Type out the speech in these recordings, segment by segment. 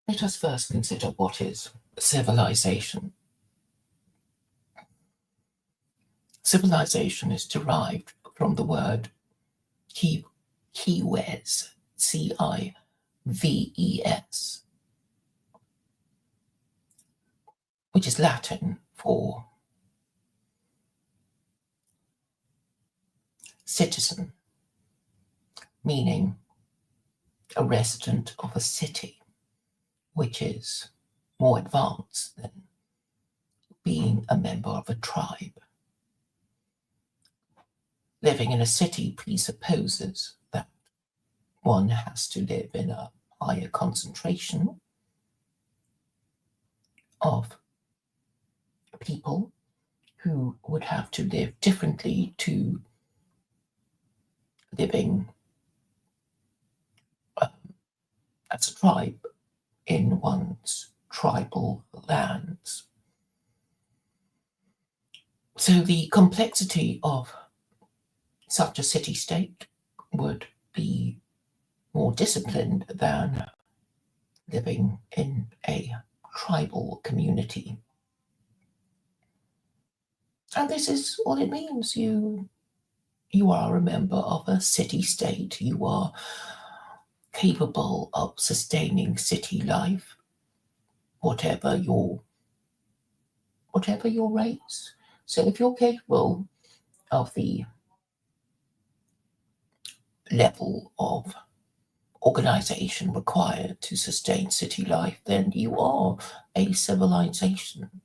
Let us first consider what is civilization. Civilization is derived from the word cives, cives, which is Latin for citizen, meaning a resident of a city, which is more advanced than being a member of a tribe. Living in a city presupposes that one has to live in a higher concentration of people who would have to live differently to living as a tribe in one's tribal lands. So the complexity of such a city-state would be more disciplined than living in a tribal community. And this is what it means. You are a member of a city-state. You are capable of sustaining city life, whatever your race. So if you're capable of the level of organization required to sustain city life, then you are a civilization.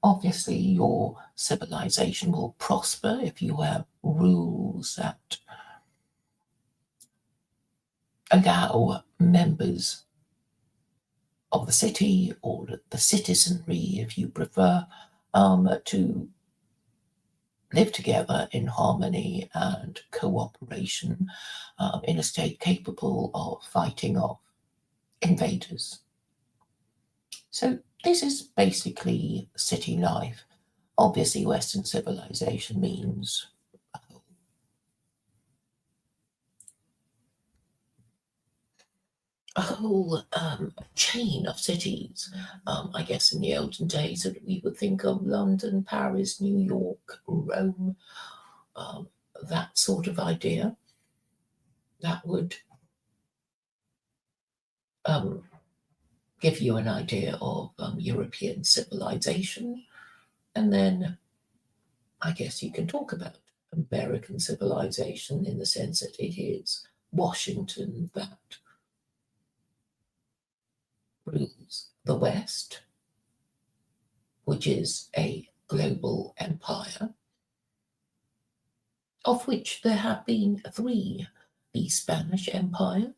Obviously, your civilization will prosper if you have rules that allow members of the city or the citizenry, if you prefer, to live together in harmony and cooperation in a state capable of fighting off invaders. So this is basically city life. Obviously, Western civilization means a whole chain of cities. I guess in the olden days that we would think of London, Paris, New York, Rome, that sort of idea. That would give you an idea of European civilization. And then I guess you can talk about American civilization in the sense that it is Washington that rules the West, which is a global empire, of which there have been three: the Spanish Empire,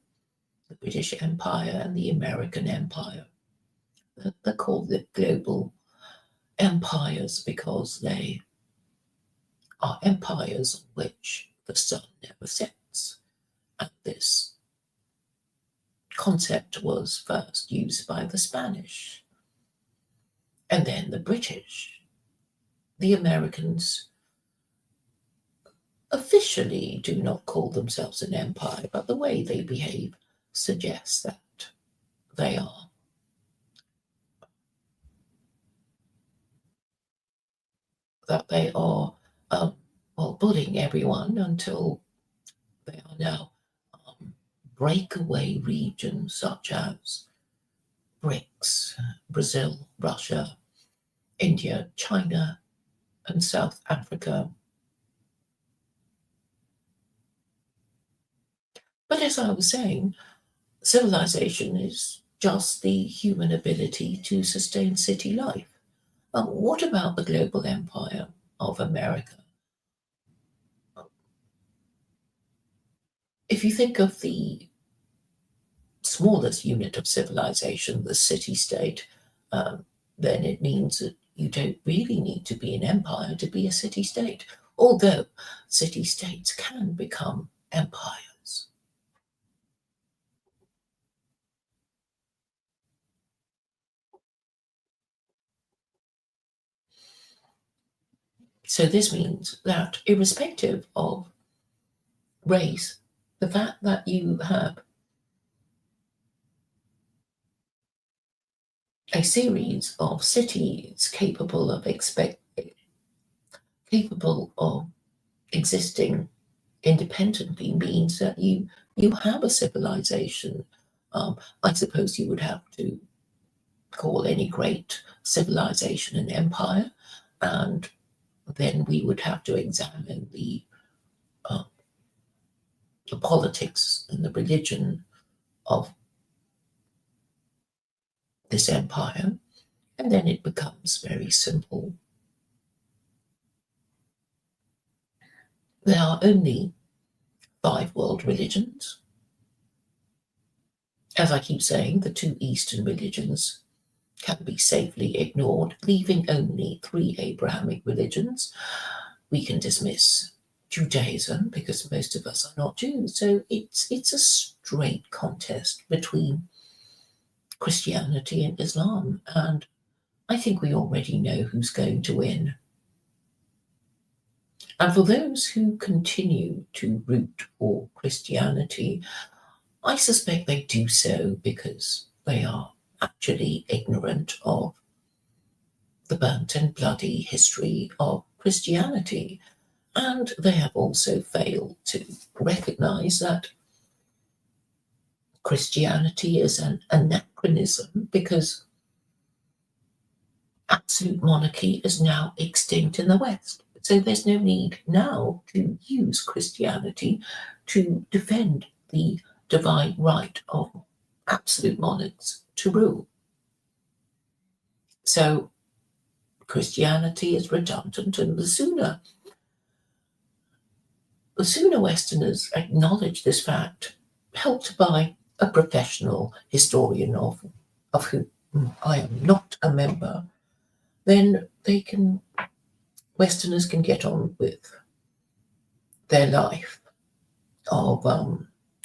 the British Empire, and the American Empire. They're called the global empires because they are empires on which the sun never sets. And this concept was first used by the Spanish and then the British. The Americans officially do not call themselves an empire, but the way they behave suggests that they are. That they are, bullying everyone until they are now breakaway regions such as BRICS, Brazil, Russia, India, China, and South Africa. But as I was saying, civilization is just the human ability to sustain city life. What about the global empire of America? If you think of the smallest unit of civilization, the city-state, then it means that you don't really need to be an empire to be a city-state, although city-states can become empires. So this means that irrespective of race, The fact that you have a series of cities capable of existing independently means that you have a civilization. I suppose you would have to call any great civilization an empire, and then we would have to examine uh, the politics and the religion of this empire, and then it becomes very simple. There are only five world religions. As I keep saying, the two Eastern religions can be safely ignored, leaving only three Abrahamic religions. We can dismiss Judaism because most of us are not Jews. So it's a straight contest between Christianity and Islam, and I think we already know who's going to win. And for those who continue to root for Christianity, I suspect they do so because they are actually ignorant of the burnt and bloody history of Christianity. And they have also failed to recognize that Christianity is an anachronism because absolute monarchy is now extinct in the West. So there's no need now to use Christianity to defend the divine right of absolute monarchs to rule. So Christianity is redundant, and the sooner Westerners acknowledge this fact, helped by a professional historian of whom I am not a member, then Westerners can get on with their life of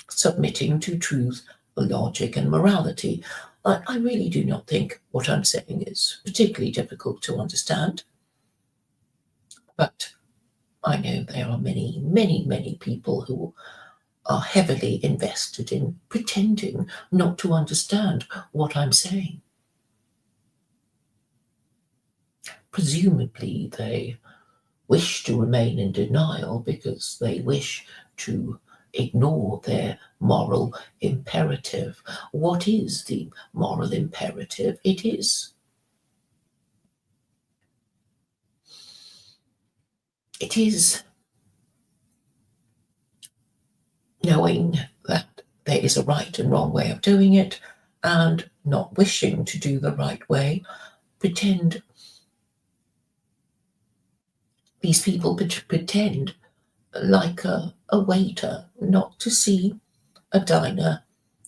submitting to truth, logic, and morality. I really do not think what I'm saying is particularly difficult to understand, but I know there are many, many, many people who are heavily invested in pretending not to understand what I'm saying. Presumably, they wish to remain in denial because they wish to ignore their moral imperative. What is the moral imperative? It is knowing that there is a right and wrong way of doing it and not wishing to do the right way. Pretend These people pretend like a waiter not to see a diner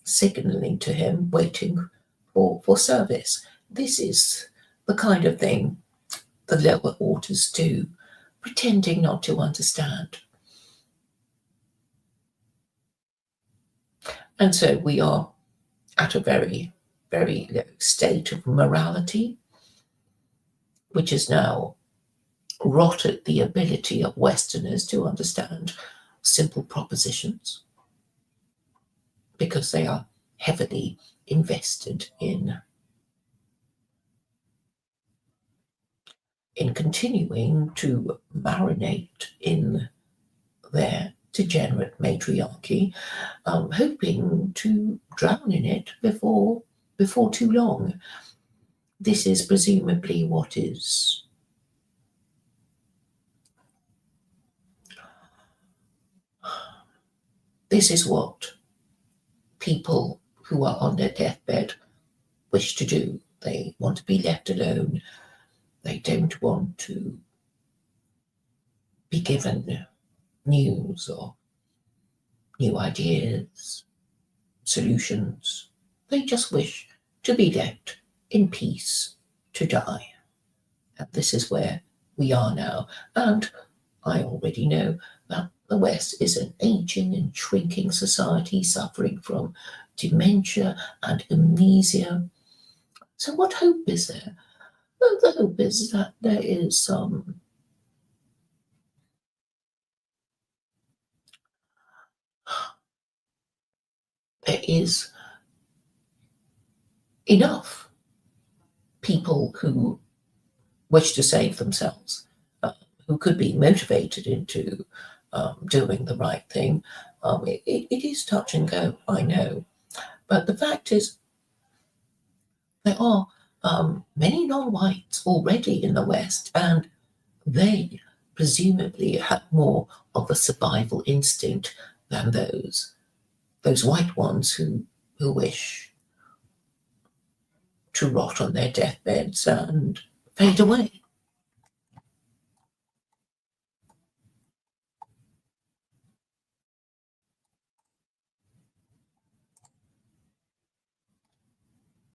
signaling to him waiting for service. This is the kind of thing the lower orders do, pretending not to understand. And so we are at a very, very low state of morality, which has now rotted the ability of Westerners to understand simple propositions because they are heavily invested in continuing to marinate in their degenerate matriarchy, hoping to drown in it before too long. This is presumably what people who are on their deathbed wish to do. They want to be left alone. They don't want to be given news or new ideas, solutions. They just wish to be left in peace to die. And this is where we are now. And I already know that the West is an aging and shrinking society suffering from dementia and amnesia. So, what hope is there? Well, the hope is that there is some there is enough people who wish to save themselves, who could be motivated into doing the right thing. It is touch and go, I know. But the fact is, there are many non-whites already in the West, and they presumably have more of a survival instinct than those white ones who wish to rot on their deathbeds and fade away.